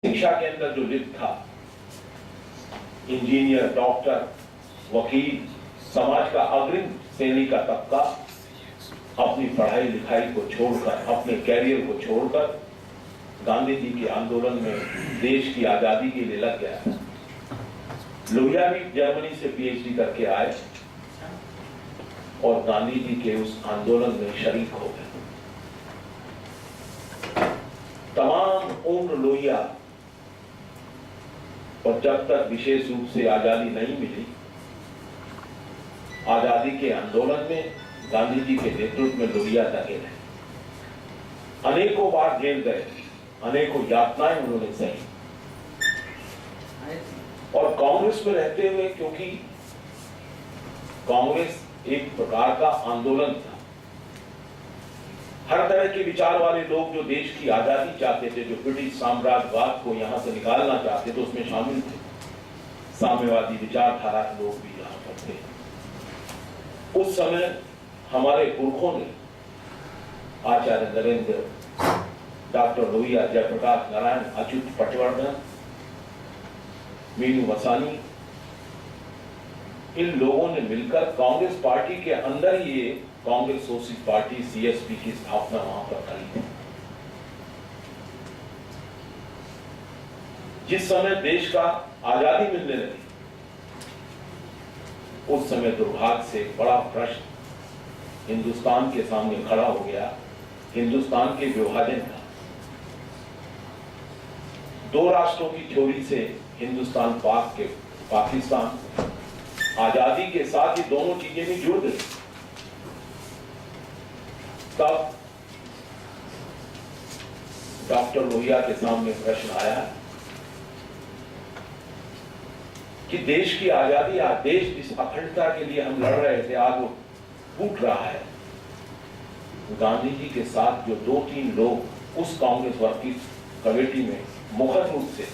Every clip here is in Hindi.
शिक्षा के अंदर जो लिप्त था, इंजीनियर, डॉक्टर, वकील, समाज का अग्रिम श्रेणी का तबका अपनी पढ़ाई लिखाई को छोड़कर, अपने कैरियर को छोड़कर गांधी जी के आंदोलन में देश की आजादी के लिए लग गया। लोहिया भी जर्मनी से पीएचडी करके आए और गांधी जी के उस आंदोलन में शरीक हो गए। तमाम उम्र लोहिया, और जब तक विशेष रूप से आजादी नहीं मिली, आजादी के आंदोलन में गांधी जी के नेतृत्व में लोहिया लगे रहे। अनेकों बार जेल गए, अनेकों यातनाएं उन्होंने सही, और कांग्रेस में रहते हुए, क्योंकि कांग्रेस एक प्रकार का आंदोलन था, हर तरह के विचार वाले लोग जो देश की आजादी चाहते थे, जो ब्रिटिश साम्राज्यवाद को यहां से निकालना चाहते थे, उसमें शामिल थे। साम्यवादी विचारधारा के लोग भी यहां पर थे। उस समय हमारे पुरखों ने, आचार्य नरेंद्र, डॉक्टर लोहिया, जयप्रकाश नारायण, अच्युत पटवर्धन, मीनू मसानी, इन लोगों ने मिलकर कांग्रेस पार्टी के अंदर ही ये कांग्रेस सोशलिस्ट पार्टी सीएसपी की स्थापना वहां पर करी थी। जिस समय देश का आजादी मिलने लगी, उस समय दुर्भाग्य से बड़ा प्रश्न हिंदुस्तान के सामने खड़ा हो गया, हिंदुस्तान के विभाजन का। दो राष्ट्रों की थ्योरी से हिंदुस्तान पाकिस्तान आजादी के साथ ही दोनों चीजें भी जुड़ गई। तब डॉक्टर लोहिया के सामने प्रश्न आया कि देश की आजादी, आज देश जिस अखंडता के लिए हम लड़ रहे थे, आज वो टूट रहा है। गांधी जी के साथ जो 2-3 लोग उस कांग्रेस वर्किंग कमेटी में मुखर रूप से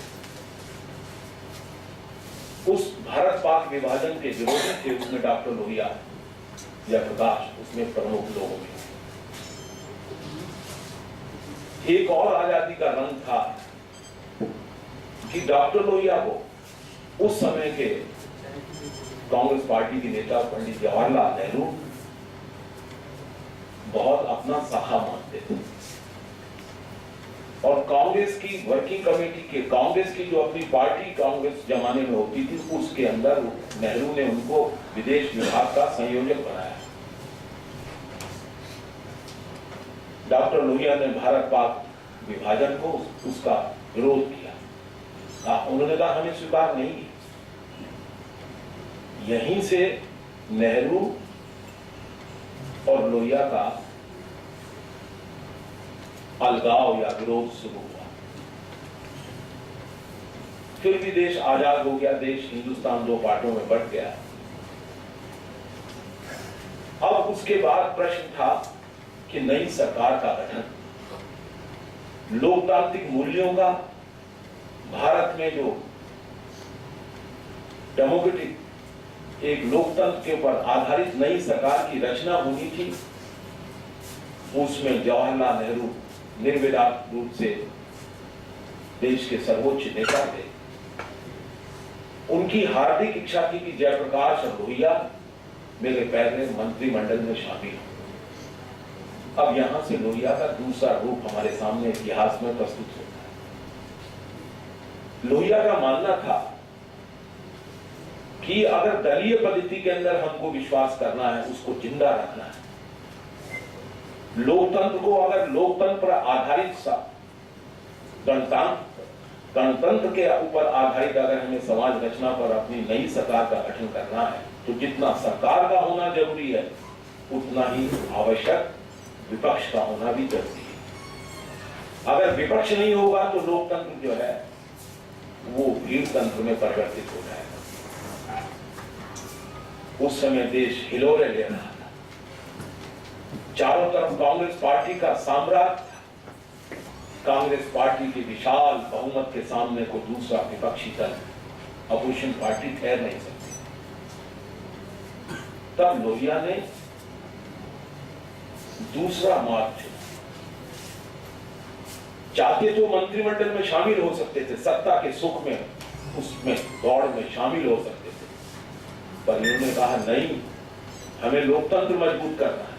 उस भारत पाक विभाजन के विरोधी थे, उसमें डॉक्टर लोहिया, जयप्रकाश उसमें प्रमुख लोगों में। एक और आजादी का रंग था कि डॉक्टर लोहिया को उस समय के कांग्रेस पार्टी के नेता पंडित जवाहरलाल नेहरू बहुत अपना सखा मानते थे, और कांग्रेस की वर्किंग कमेटी के, कांग्रेस की जो अपनी पार्टी कांग्रेस जमाने में होती थी, उसके अंदर नेहरू ने उनको विदेश विभाग का संयोजक बनाया। डॉक्टर लोहिया ने भारत पाक विभाजन को, उसका विरोध किया। उन्होंने कहा हमें स्वीकार नहीं है। यहीं से नेहरू और लोहिया का अलगाव या विरोध शुरू हुआ। फिर भी देश आजाद हो गया, देश हिंदुस्तान 2 पार्टों में बंट गया। अब उसके बाद प्रश्न था कि नई सरकार का गठन, लोकतांत्रिक मूल्यों का, भारत में जो डेमोक्रेटिक एक लोकतंत्र के ऊपर आधारित नई सरकार की रचना होनी थी, उसमें जवाहरलाल नेहरू निर्विवाद रूप से देश के सर्वोच्च नेता थे। उनकी हार्दिक इच्छा थी कि जयप्रकाश और लोहिया मेरे पहले मंत्रिमंडल में शामिल हो। अब यहां से लोहिया का दूसरा रूप हमारे सामने इतिहास में प्रस्तुत होता है। लोहिया का मानना था कि अगर दलीय पद्धति के अंदर हमको विश्वास करना है, उसको जिंदा रखना है, लोकतंत्र को अगर लोकतंत्र पर आधारित गणतंत्र के ऊपर आधारित अगर हमें समाज रचना पर अपनी नई सरकार का गठन करना है, तो जितना सरकार का होना जरूरी है, उतना ही आवश्यक विपक्ष का होना भी जरूरी है। अगर विपक्ष नहीं होगा तो लोकतंत्र जो है वो भीड़ तंत्र में परिवर्तित हो जाएगा। उस समय देश हिलोरे ले रहा था, चारों तरफ कांग्रेस पार्टी का साम्राज्य। कांग्रेस पार्टी के विशाल बहुमत के सामने को दूसरा विपक्षी दल, अपोजिशन पार्टी ठहर नहीं सकती। तब लोहिया ने दूसरा मार्ग चुना। चाहते तो मंत्रिमंडल में शामिल हो सकते थे, सत्ता के सुख में, उसमें दौड़ में शामिल हो सकते थे, पर इन्होंने कहा नहीं, हमें लोकतंत्र मजबूत करना है।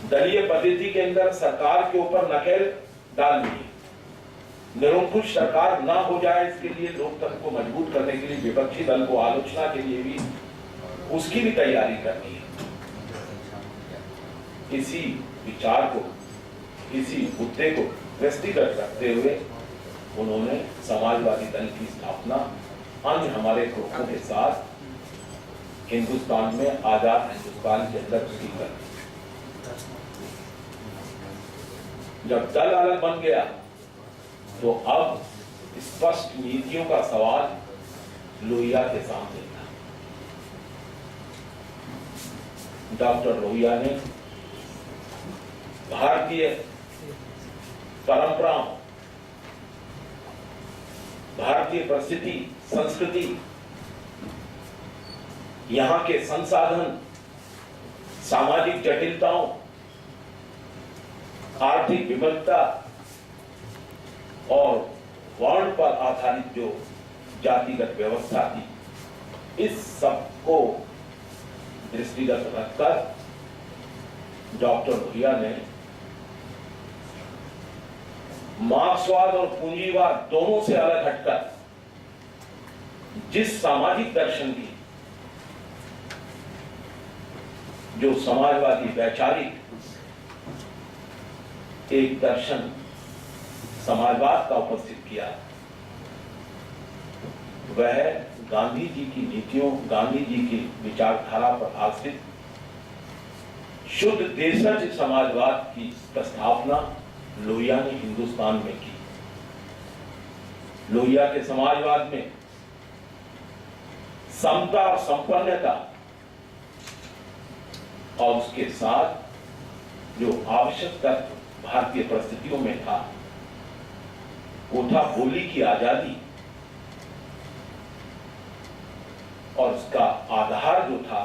दलीय पद्धति के अंदर सरकार के ऊपर नकेल डालनी है, निरंकुश सरकार ना हो जाए, इसके लिए लोकतंत्र को मजबूत करने के लिए विपक्षी दल को आलोचना के लिए भी उसकी भी तैयारी करनी है। इसी विचार को, इसी मुद्दे को दृष्टिगत रखते हुए उन्होंने समाजवादी दल की स्थापना अन्य हमारे ग्रुपों के साथ हिंदुस्तान में, आजाद हिंदुस्तान के अंदर उसकी कर दी। जब दल अलग बन गया तो अब स्पष्ट नीतियों का सवाल लोहिया के सामने था। डॉक्टर लोहिया ने भारतीय परंपराओं, भारतीय परिस्थिति, संस्कृति, यहां के संसाधन, सामाजिक जटिलताओं, आर्थिक विविधता और वर्ण पर आधारित जो जातिगत व्यवस्था थी, इस सब को दृष्टिगत रखकर डॉक्टर लोहिया ने मार्क्सवाद और पूंजीवाद दोनों से अलग हटकर जिस सामाजिक दर्शन की, जो समाजवादी वैचारिक एक दर्शन समाजवाद का उपस्थित किया, वह गांधी जी की नीतियों, गांधी जी की विचारधारा पर आश्रित शुद्ध देशज समाजवाद की प्रस्तावना लोहिया ने हिंदुस्तान में की। लोहिया के समाजवाद में समता और संपन्नता और उसके साथ जो आवश्यक तत्व भारतीय परिस्थितियों में था, वो था बोली की आजादी, और उसका आधार जो था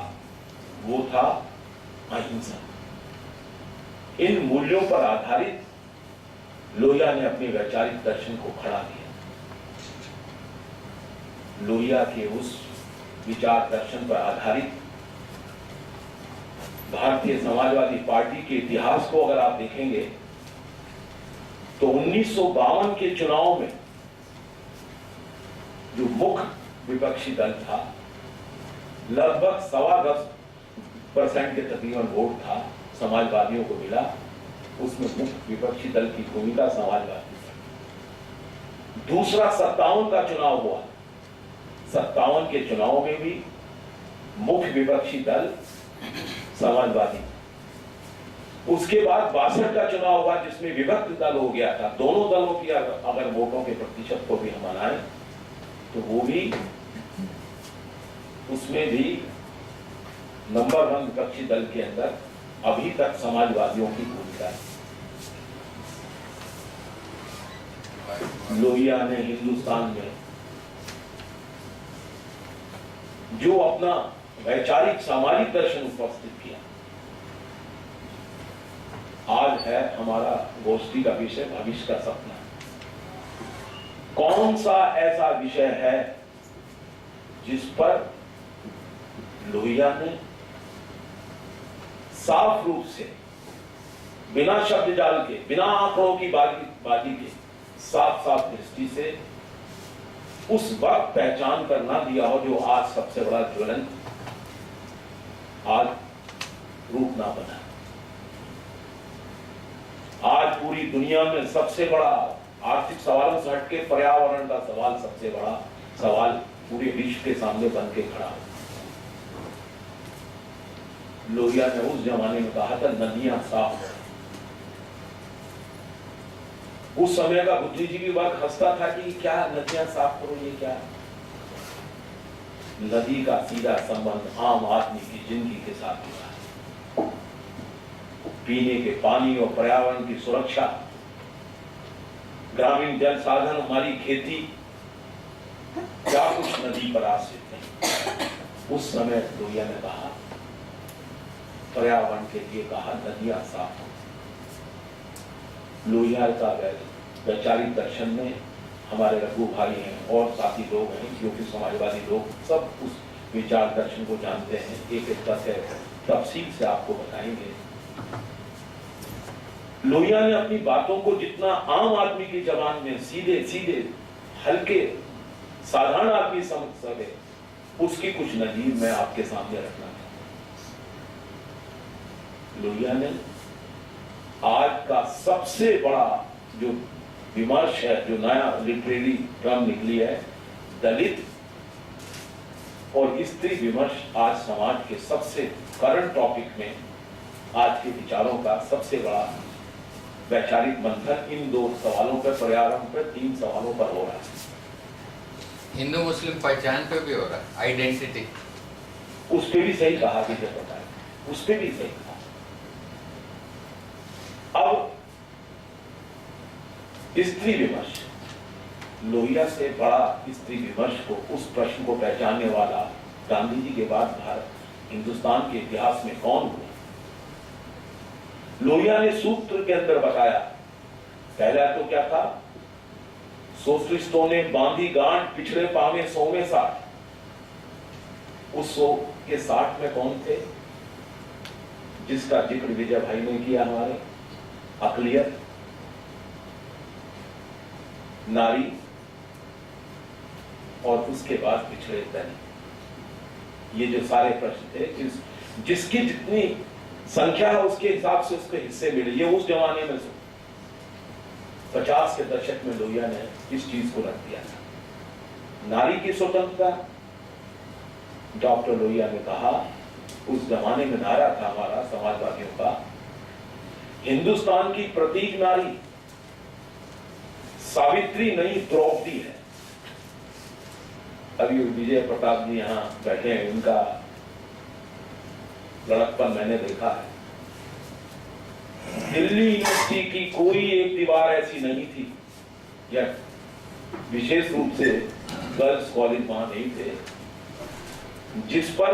वो था अहिंसा। इन मूल्यों पर आधारित लोहिया ने अपने वैचारिक दर्शन को खड़ा किया। लोहिया के उस विचार दर्शन पर आधारित भारतीय समाजवादी पार्टी के इतिहास को अगर आप देखेंगे तो 1952 के चुनाव में जो मुख्य विपक्षी दल था, लगभग 10.25% के तकरीबन वोट था समाजवादियों को मिला। उसमें मुख्य विपक्षी दल की भूमिका समाजवादी थी। दूसरा 57 का चुनाव हुआ, 57 के चुनाव में भी मुख्य विपक्षी दल समाजवादी। उसके बाद 62 का चुनाव हुआ जिसमें विभक्त दल हो गया था। दोनों दलों की अगर वोटों के प्रतिशत को भी हम मानाएं तो वो भी, उसमें भी नंबर 1 विपक्षी दल के अंदर अभी तक समाजवादियों की भूमिका है। लोहिया ने हिंदुस्तान में जो अपना वैचारिक सामाजिक दर्शन उपस्थित किया, आज है हमारा गोष्ठी का विषय भविष्य का सपना। कौन सा ऐसा विषय है जिस पर लोहिया ने साफ रूप से, बिना शब्द जाल के, बिना आंकड़ों की बाजी के, साफ साफ दृष्टि से उस वक्त पहचान कर ना दिया हो जो आज सबसे बड़ा ज्वलंत आज रूप ना बना। आज पूरी दुनिया में सबसे बड़ा आर्थिक सवालों से हटके पर्यावरण का सवाल सबसे बड़ा सवाल पूरे विश्व के सामने बन के खड़ा है। लोहिया ने उस जमाने में कहा था नदियां साफ हो। उस समय का बुद्धिजीवी भी वर्ग हंसता था कि क्या नदियां साफ करो, ये क्या। नदी का सीधा संबंध आम आदमी की जिंदगी के साथ हुआ है। पीने के पानी और पर्यावरण की सुरक्षा, ग्रामीण जल साधन, हमारी खेती, क्या कुछ नदी पर आश्रित नहीं। उस समय लोहिया ने कहा, पर्यावरण के लिए कहा नदियां साफ हो। लोहिया का वैचारिक दर्शन में हमारे रघु भाई हैं और साथी लोग हैं जो कि समाजवादी लोग सब उस विचार दर्शन को जानते हैं। एक एक तथ्य तफसील से आपको बताएंगे। लोहिया ने अपनी बातों को जितना आम आदमी की जबान में सीधे सीधे हल्के साधारण आदमी समझ सके, उसकी कुछ नजीर मैं आपके सामने रखना चाहता हूं। लोहिया ने आज का सबसे बड़ा जो विमर्श है, जो नया लिटरेरी टर्म निकली है, दलित और स्त्री विमर्श, आज समाज के सबसे करंट टॉपिक में आज के विचारों का सबसे बड़ा वैचारिक मंथन इन दो सवालों पर, पर्यावरण पर, तीन सवालों पर हो रहा है। हिंदू मुस्लिम पहचान पे भी हो रहा है, आइडेंटिटी। उस पे भी सही कहा कि जब बताया, उस पे भी सही कहा। अब स्त्री विमर्श, लोहिया से बड़ा स्त्री विमर्श को, उस प्रश्न को पहचानने वाला गांधी जी के बाद भारत हिंदुस्तान के इतिहास में कौन हुआ? लोहिया ने सूत्र के अंदर बताया, पहला तो क्या था, सोशलिस्टों ने बांधी गांठ पिछड़े पावे 100 में 60। उस 100 के 60 में कौन थे? जिसका जिक्र विजय भाई ने किया, हमारे अकलियत, नारी और उसके बाद पिछड़े दलित। ये जो सारे प्रश्न थे, जिसकी जितनी संख्या है उसके हिसाब से उसके हिस्से मिले। ये उस जमाने में 50 के दशक में लोहिया ने इस चीज को रख दिया था। नारी की स्वतंत्रता, डॉक्टर लोहिया ने कहा, उस जमाने में नारा था हमारा समाजवादियों का, हिंदुस्तान की प्रतीक नारी सावित्री नहीं द्रौपदी है। अभी विजय प्रताप जी यहां बैठे हैं, उनका लड़कपन मैंने देखा है। दिल्ली यूनिवर्सिटी की कोई एक दीवार ऐसी नहीं थी, या विशेष रूप से गर्ल्स कॉलेज वहां नहीं थे, जिस पर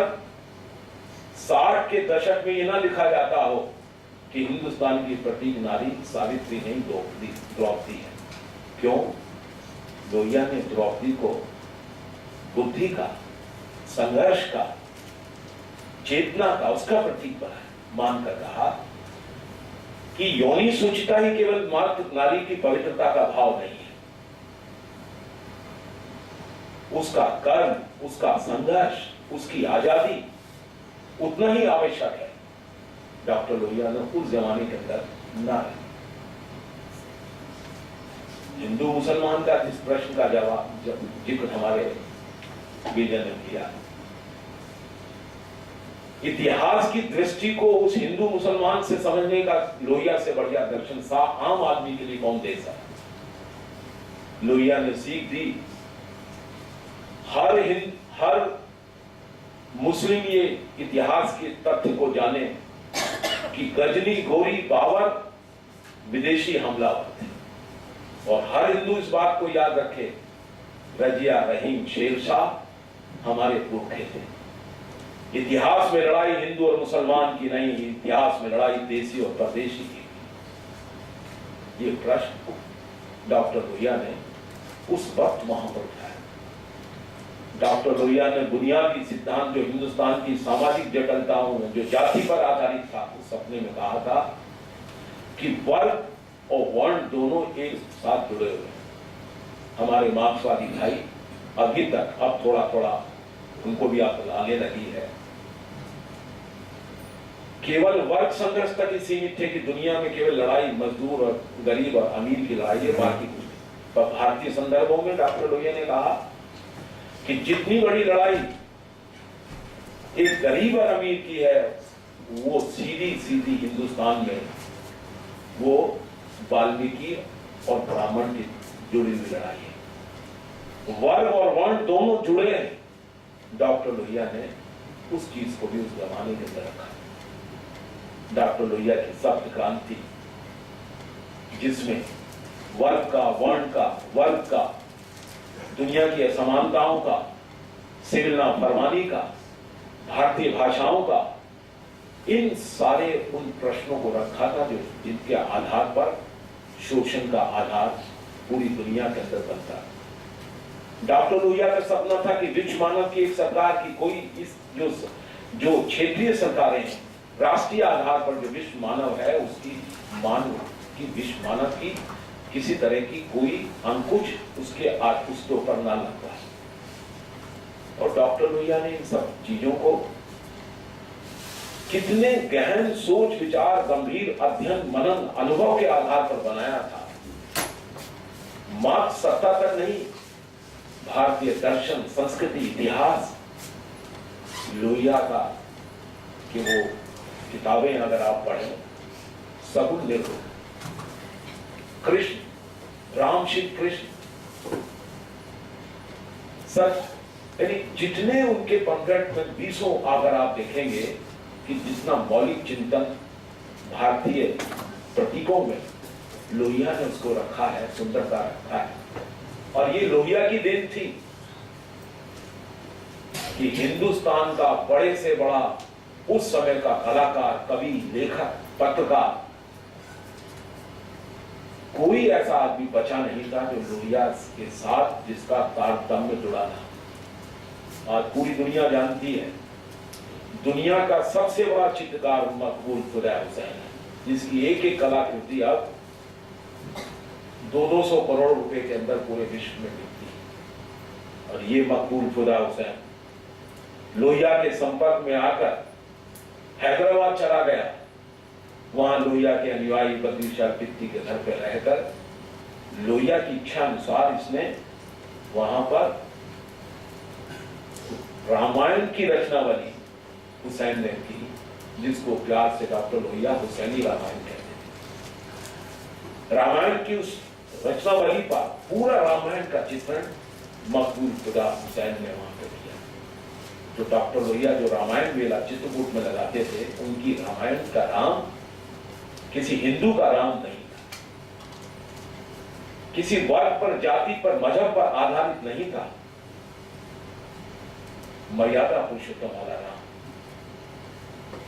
60 के दशक में यह ना लिखा जाता हो कि हिंदुस्तान की प्रतीक नारी सावित्री नहीं द्रौपदी है। क्यों? लोहिया ने द्रौपदी को बुद्धि का, संघर्ष का, चेतना का, उसका प्रतीक बनाया, मानकर कहा कि योनि सूचिता ही केवल मात्र नारी की पवित्रता का भाव नहीं है, उसका कर्म, उसका संघर्ष, उसकी आजादी उतना ही आवश्यक है। डॉक्टर लोहिया ने उस जमाने के अंदर नारी, हिंदू मुसलमान का जिस प्रश्न का जवाब जिक्र हमारे विजय ने किया, इतिहास की दृष्टि को उस हिंदू मुसलमान से समझने का लोहिया से बढ़िया दर्शन आम आदमी के लिए कौन दे सकता? लोहिया ने सीख दी, हर मुस्लिम ये इतिहास के तथ्य को जाने कि गजनी, गोरी, बाबर विदेशी हमलावर थे, और हर हिंदू इस बात को याद रखे, रजिया, रहीम, शेरशाह हमारे पुरखे थे। इतिहास में लड़ाई हिंदू और मुसलमान की नहीं, इतिहास में लड़ाई देसी और परदेशी की। ये प्रश्न डॉक्टर लोहिया ने उस वक्त वहां पर उठाया। डॉक्टर लोहिया ने बुनियादी सिद्धांत जो हिंदुस्तान की सामाजिक जटिलताओं में, जो जाति पर आधारित था, उस अपने में कहा था कि वर्ग और वर्ण दोनों एक साथ जुड़े हुए हैं। हमारे मार्क्सवादी भाई अभी तक, अब थोड़ा थोड़ा उनको भी अकल आने लगी है, केवल वर्ग संघर्ष तक ही सीमित थे कि दुनिया में केवल लड़ाई मजदूर और गरीब और अमीर की लड़ाई है, बाकी कुछ नहीं। पर भारतीय संदर्भों में डॉक्टर लोहिया ने कहा कि जितनी बड़ी लड़ाई एक गरीब और अमीर की है, वो सीधी सीधी हिंदुस्तान में वो वाल्मीकि और ब्राह्मण की जुड़ी हुई लड़ाई है। वर्ग और वर्ण दोनों जुड़े हैं। डॉक्टर लोहिया ने उस चीज को भी उस जमाने के अंदर रखा। डॉक्टर लोहिया की सप्त क्रांति, जिसमें वर्ग का, वर्ण का, दुनिया की असमानताओं का, सिविल नाफरमानी का, भारतीय भाषाओं का, इन सारे उन प्रश्नों को रखा था जो जिनके आधार पर शोषण का आधार पूरी दुनिया के अंदर बनता है। डॉक्टर लोहिया का सपना था कि विश्व मानव की एक सरकार की कोई इस जो क्षेत्रीय सरकारें हैं, राष्ट्रीय आधार पर जो विश्व मानव है उसकी विश्व मानव की किसी तरह की कोई अंकुश उसके ऊपर ना लगता है। और डॉक्टर लोहिया ने इन सब चीजों को कितने गहन सोच विचार, गंभीर अध्ययन, मनन, अनुभव के आधार पर बनाया था। मात्र सत्ता तक नहीं, भारतीय दर्शन, संस्कृति, इतिहास, लोहिया का कि वो किताबें अगर आप पढ़ें, सगुण देखो, कृष्ण, राम श्री कृष्ण, सच, यानी जितने उनके पंकट में 20 अगर आप देखेंगे कि जितना मौलिक चिंतन भारतीय प्रतीकों में लोहिया ने उसको रखा है, सुंदरता रखा है। और ये लोहिया की देन थी कि हिंदुस्तान का बड़े से बड़ा उस समय का कलाकार, कवि, लेखक, पत्रकार, कोई ऐसा आदमी बचा नहीं था जो लोहिया के साथ जिसका तारतम्य जुड़ा था। आज पूरी दुनिया जानती है, दुनिया का सबसे बड़ा चित्रकार मकबूल खुदा हुसैन है, जिसकी एक एक कलाकृति अब 200 करोड़ रुपए के अंदर पूरे विश्व में बिकती है। और ये मकबूल खुदा हुसैन लोहिया के संपर्क में आकर हैदराबाद चला गया। वहां लोहिया के अनुयायी बद्री शाह पित्ती के घर पर रहकर लोहिया की इच्छा अनुसार इसने वहां पर रामायण की रचनावली हुसैन ने की, जिसको प्यार से डॉक्टर लोहिया हुसैनी रामायण कहते हैं। रामायण की उस रचनावली पर पूरा रामायण का चित्रण मकबूल खुदा हुसैन ने वहां पर किया। जो डॉक्टर लोहिया जो रामायण मेला चित्रकूट में लगाते थे, उनकी रामायण का राम किसी हिंदू का राम नहीं था, किसी वर्ग पर, जाति पर, मजहब पर आधारित नहीं था। मर्यादा पुरुषोत्तम वाला राम,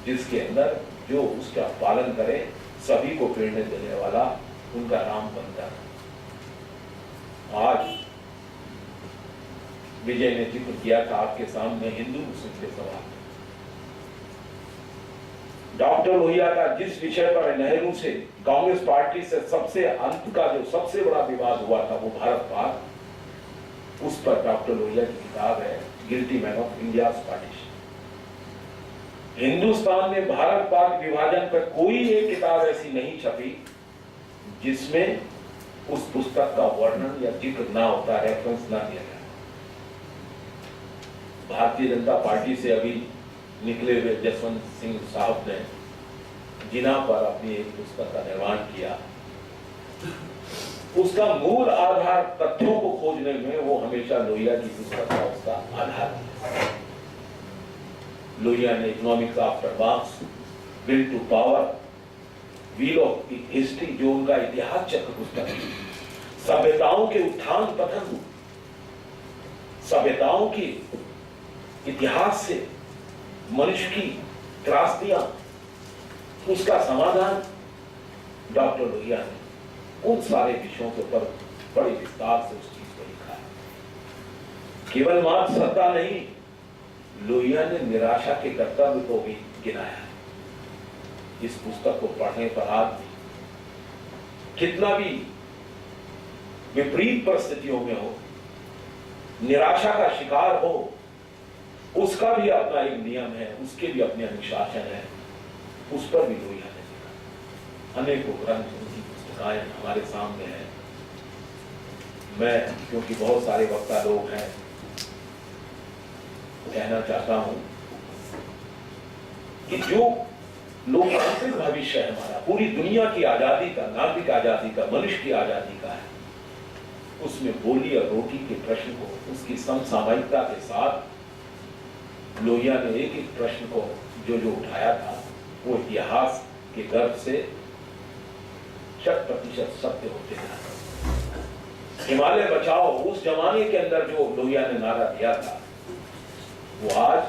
जिसके अंदर जो उसका पालन करे सभी को प्रेरणा देने वाला उनका राम बनता है। आज विजय ने जिक्र किया था आपके सामने हिंदू मुस्लिम के सवाल। डॉक्टर लोहिया का जिस विषय पर नेहरू से, कांग्रेस पार्टी से सबसे अंत का जो सबसे बड़ा विवाद हुआ था वो भारत पाक, उस पर डॉक्टर लोहिया की किताब है guilty man of India's partition. Hindustan में भारत पाक विभाजन पर कोई एक किताब ऐसी नहीं छपी जिसमें उस पुस्तक का वर्णन या जिक्र ना होता, रेफरेंस ना दिया गया। भारतीय जनता पार्टी से अभी निकले हुए जसवंत सिंह साहब ने जिना पर अपनी एक पुस्तक का निर्माण किया। उसका मूल आधार तथ्यों को खोजने में वो हमेशा लोहिया की पुस्तक का उसका आधार है। लोहिया ने economics after Marx, will to power, wheel of history, जो उनका इतिहास चक्र पुस्तक है, सभ्यताओं के उत्थान पतन, सभ्यताओं की इतिहास से मनुष्य की त्रासदियां, उसका समाधान डॉक्टर लोहिया ने उन सारे विषयों के ऊपर बड़े विस्तार से उस चीज को लिखा है। केवल मात्र सत्ता नहीं, लोहिया ने निराशा के कर्तव्य को भी गिनाया है। इस पुस्तक को पढ़ने पर आदमी कितना भी विपरीत परिस्थितियों में हो, निराशा का शिकार हो, उसका भी अपना एक नियम है, उसके भी अपने अनुशासन है, उस पर भी लोहिया ने लिखा। अनेकों ग्रंथ, उनकी पुस्तकाएं हमारे सामने हैं। मैं, क्योंकि बहुत सारे वक्ता लोग हैं, कहना चाहता हूं कि जो लोकतांत्रिक भविष्य है हमारा, पूरी दुनिया की आजादी का, नागरिक आजादी का, मनुष्य की आजादी का है, उसमें बोली और रोटी के प्रश्न को उसकी समसामयिकता के साथ लोहिया ने एक एक प्रश्न को जो उठाया था, वो इतिहास के गर्भ से 100% सत्य होते थे। हिमालय बचाओ, उस जमाने के अंदर जो लोहिया ने नारा दिया था, वो आज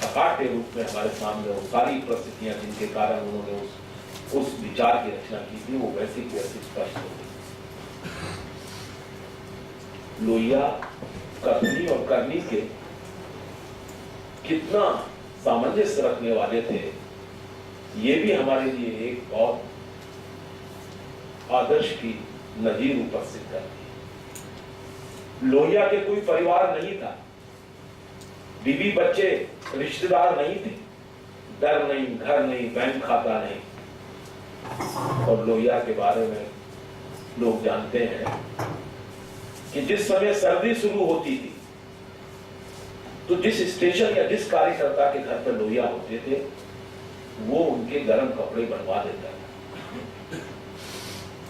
सकाट के रूप में हमारे सामने वो सारी परिस्थितियां जिनके कारण उन्होंने उस उस विचार की रचना की थी वो वैसे की वैसे स्पष्ट हो गई। लोहिया कथनी और करनी के कितना सामंजस्य रखने वाले थे, ये भी हमारे लिए एक बहुत आदर्श की नजीर उपस्थित करती है। लोहिया के कोई परिवार नहीं था, बीवी बच्चे रिश्तेदार नहीं थे, दर नहीं, घर नहीं, बैंक खाता नहीं। और लोहिया के बारे में लोग जानते हैं कि जिस समय सर्दी शुरू होती थी तो जिस स्टेशन या जिस कार्यकर्ता के घर पर लोहिया होते थे वो उनके गर्म कपड़े बनवा देता था।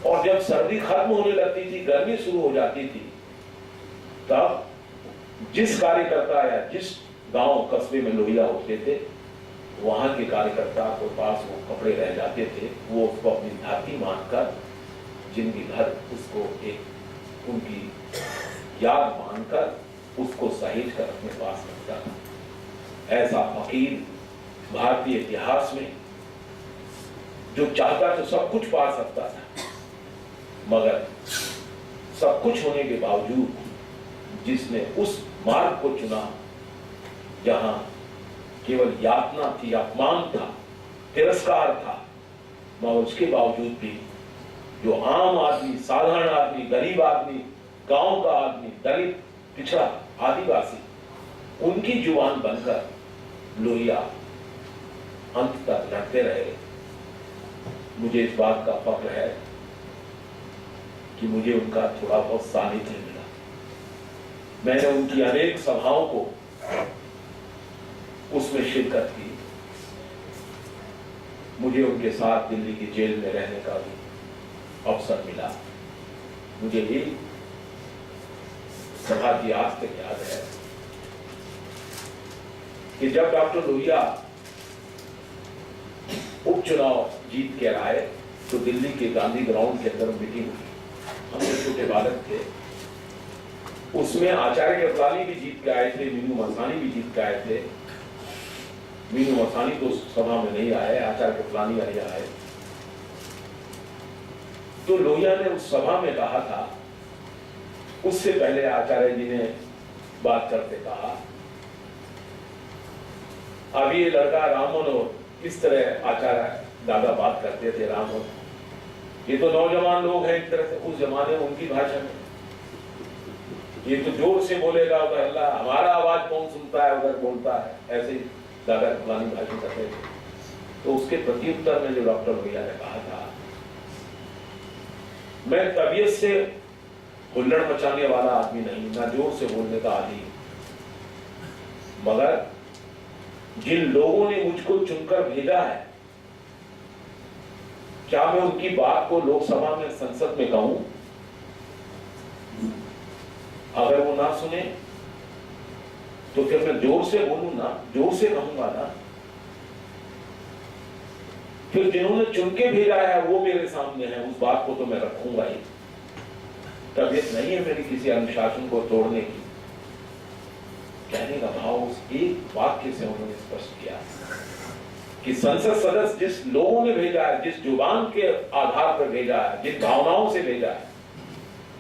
और जब सर्दी खत्म होने लगती थी, गर्मी शुरू हो जाती थी, तब जिस कार्यकर्ता या जिस गांव कस्बे में लोहिया होते थे वहां के कार्यकर्ता के पास वो कपड़े रह जाते थे, वो उसको अपनी धाती मानकर जिंदगी भर उसको एक उनकी याद मानकर उसको सहेज कर अपने पास रखता था। ऐसा फकीर भारतीय इतिहास में जो चाहता तो सब कुछ पा सकता था, मगर सब कुछ होने के बावजूद जिसने उस मार्ग को चुना जहां केवल यातना थी, अपमान था, तिरस्कार था, मगर उसके बावजूद भी जो आम आदमी, साधारण आदमी, गरीब आदमी, गांव का आदमी, दलित, पिछड़ा, आदिवासी, उनकी जुबान बनकर लोहिया अंत तक लड़ते रहे। मुझे इस बात का फख्र है कि मुझे उनका थोड़ा बहुत सानिध्य मिला। मैंने उनकी अनेक सभाओं को उसमें शिरकत की। मुझे उनके साथ दिल्ली की जेल में रहने का भी अवसर मिला। मुझे ये सभा की आज तक याद है कि जब डॉक्टर लोहिया उपचुनाव जीत के आए तो दिल्ली के गांधी ग्राउंड के अंदर मीटिंग हुई। हम जो छोटे बालक थे उसमें आचार्य कृपलानी भी जीत के आए थे, मीनू मसानी भी जीत के आए थे। मीनू मसानी तो सभा में नहीं आए, आचार्य कृपलानी आए। तो लोहिया ने उस सभा में कहा था, उससे पहले आचार्य जी ने बात करते कहा, अब ये लड़का रामन और इस तरह आचार्य दादा बात करते थे, रामन ये तो नौजवान लोग हैं एक तरह से, उस जमाने में उनकी भाषा में, ये तो जोर से बोलेगा उधर अल्लाह, हमारा आवाज कौन सुनता है उधर बोलता है, ऐसे ही दादा पुरानी भाषण करते थे। तो उसके प्रत्युत्तर में जो डॉक्टर लोहिया ने कहा था, मैं तबीयत से हुल्लड़ मचाने वाला आदमी नहीं, ना जोर से बोलने का आदि, मगर जिन लोगों ने मुझको चुनकर भेजा है, क्या मैं उनकी बात को लोकसभा में, संसद में कहूं? अगर वो ना सुने तो फिर मैं जोर से बोलूं ना, जोर से कहूंगा ना। फिर जिन्होंने चुन के भेजा है वो मेरे सामने है, उस बात को तो मैं रखूंगा ही। तबीयत नहीं है मेरी किसी अनुशासन को तोड़ने की। कहने का भाव उस एक वाक्य से उन्होंने स्पष्ट किया कि संसद सदस्य जिस लोगों ने भेजा है, जिस जुबान के आधार पर भेजा है, जिन भावनाओं से भेजा है,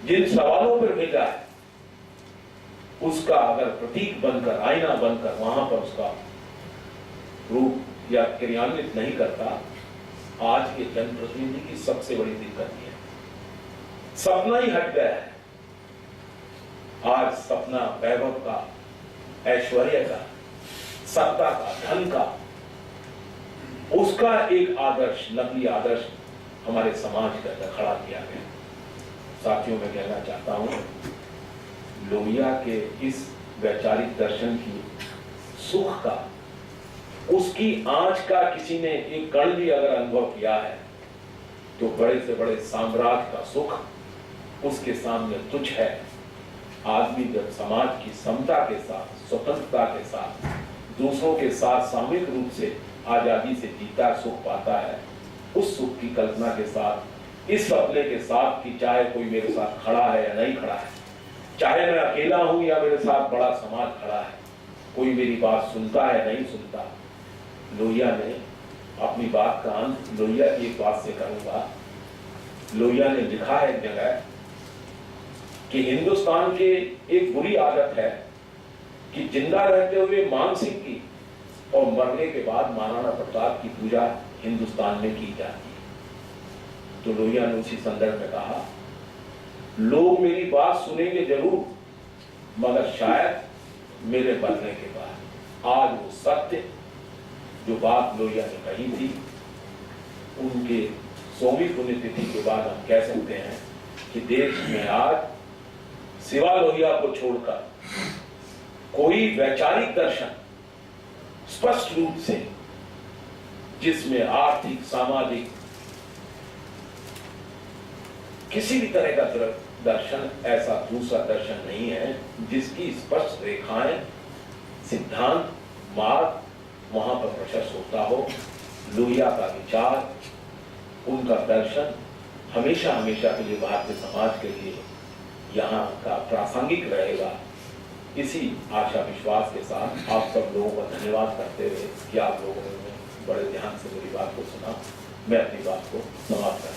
जिन सवालों पर भेजा है, उसका अगर प्रतीक बनकर, आईना बनकर वहां पर उसका रूप या क्रियान्वित नहीं करता, आज के जनप्रतिनिधि की सबसे बड़ी दिक्कत यह है, सपना ही हट गया है। आज सपना वैभव का, ऐश्वर्य का, सत्ता का, धन का, उसका एक आदर्श, नकली आदर्श हमारे समाज के अंदर खड़ा किया गया। साथियों, मैं कहना चाहता हूं, लोहिया के इस वैचारिक दर्शन की सुख का, उसकी आंच का किसी ने एक कण भी अगर अनुभव किया है तो बड़े से बड़े साम्राज्य का सुख उसके सामने तुच्छ है। आदमी जब समाज की समता के साथ, स्वतंत्रता के साथ, दूसरों के साथ सामूहिक रूप से आजादी से जीता सुख पाता है, उस सुख की कल्पना के साथ, इस सपने के साथ कि चाहे कोई मेरे साथ खड़ा है या नहीं खड़ा है, चाहे मैं अकेला हूं या मेरे साथ बड़ा समाज खड़ा है, कोई मेरी बात सुनता है नहीं सुनता, लोहिया ने अपनी बात का अंत लोहिया की एक बात से करूंगा। लोहिया ने लिखा है एक जगह कि हिंदुस्तान की एक बुरी आदत है कि जिंदा रहते हुए मान सिंह की और मरने के बाद महाराणा प्रताप की पूजा हिंदुस्तान में की जाती है। तो लोहिया ने उसी संदर्भ में कहा, लोग मेरी बात सुनेंगे जरूर, मगर शायद मेरे मरने के बाद। आज वो सत्य जो बात लोहिया ने कही थी, उनके 100वीं पुण्यतिथि के बाद हम कह सकते हैं कि देश में आज सिवा लोहिया को छोड़कर कोई वैचारिक दर्शन स्पष्ट रूप से, जिसमें आर्थिक सामाजिक किसी भी तरह का दर्शन, ऐसा दूसरा दर्शन नहीं है जिसकी स्पष्ट रेखाएं, सिद्धांत, मार्ग वहां पर प्रशस्त होता हो। लोहिया का विचार, उनका दर्शन हमेशा हमेशा के लिए भारतीय समाज के लिए यहाँ का प्रासंगिक रहेगा। इसी आशा विश्वास के साथ आप सब लोगों का धन्यवाद करते हुए कि आप लोगों ने बड़े ध्यान से मेरी बात को सुना, मैं अपनी बात को समाप्त करता हूं।